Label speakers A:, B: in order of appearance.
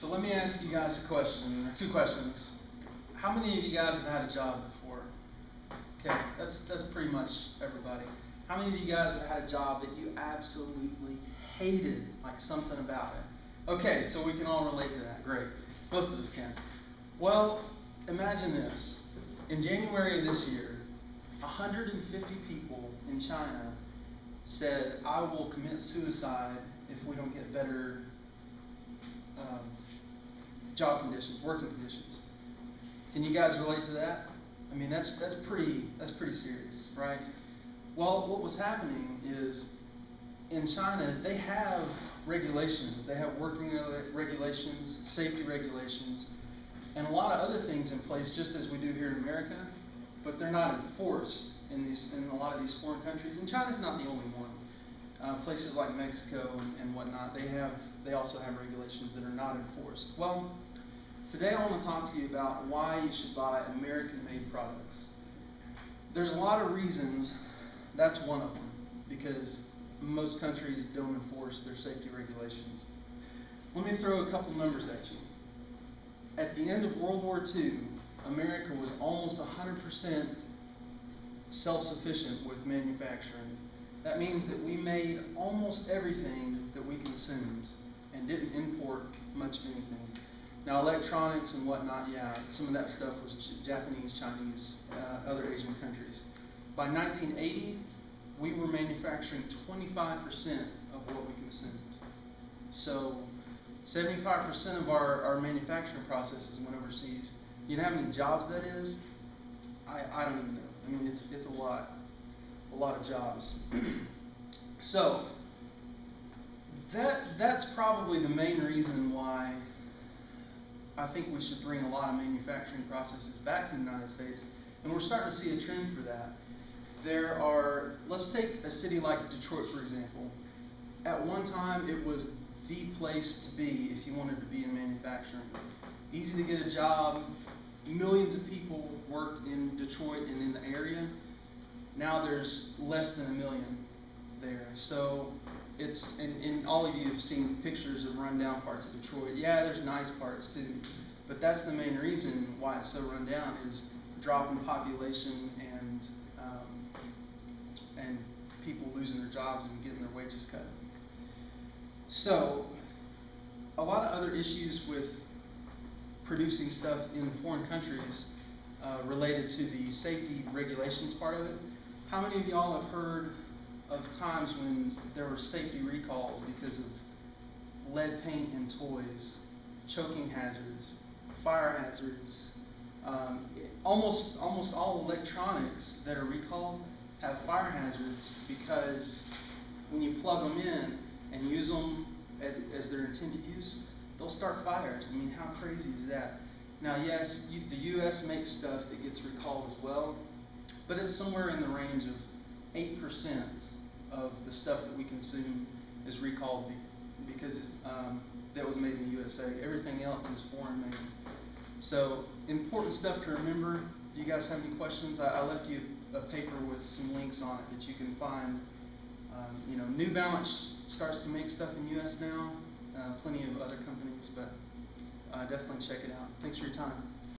A: So let me ask you guys a question, or two questions. How many of you guys have had a job before? Okay, that's pretty much everybody. How many of you guys have had a job that you absolutely hated, like something about it? Okay, so we can all relate to that. Great. Most of us can. Well, imagine this. In January of this year, 150 people in China said, I will commit suicide if we don't get better job conditions, working conditions. Can you guys relate to that? I mean, that's pretty serious, right? Well, what was happening is in China, they have regulations. They have working regulations, safety regulations, and a lot of other things in place, just as we do here in America, but they're not enforced in a lot of these foreign countries. And China's not the only one. Places like Mexico and whatnot, they also have regulations that are not enforced. Well, today I want to talk to you about why you should buy American-made products. There's a lot of reasons. That's one of them, because most countries don't enforce their safety regulations. Let me throw a couple numbers at you. At the end of World War II, America was almost 100% self-sufficient with manufacturing. That means that we made almost everything that we consumed and didn't import much of anything. Now, electronics and whatnot, yeah, some of that stuff was Japanese, Chinese, other Asian countries. By 1980, we were manufacturing 25% of what we consumed. So 75% of our manufacturing processes went overseas. You know how many jobs that is? I don't even know. I mean, it's a lot of jobs. So that's probably the main reason why I think we should bring a lot of manufacturing processes back to the United States, and we're starting to see a trend for that. Let's take a city like Detroit, for example. At one time, it was the place to be if you wanted to be in manufacturing. Easy to get a job. Millions of people worked in Detroit and in the area. Now there's less than 1 million there. So and all of you have seen pictures of rundown parts of Detroit. Yeah, there's nice parts too, but that's the main reason why it's so run down, is drop in population and people losing their jobs and getting their wages cut. So a lot of other issues with producing stuff in foreign countries related to the safety regulations part of it. How many of y'all have heard of times when there were safety recalls because of lead paint in toys, choking hazards, fire hazards? Almost all electronics that are recalled have fire hazards, because when you plug them in and use them as their intended use, they'll start fires. I mean, how crazy is that? Now, yes, the U.S. makes stuff that gets recalled as well, but it's somewhere in the range of 8% of the stuff that we consume is recalled because that was made in the USA. Everything else is foreign made. So, important stuff to remember. Do you guys have any questions? I left you a paper with some links on it that you can find. New Balance starts to make stuff in the U.S. now. Plenty of other companies, but definitely check it out. Thanks for your time.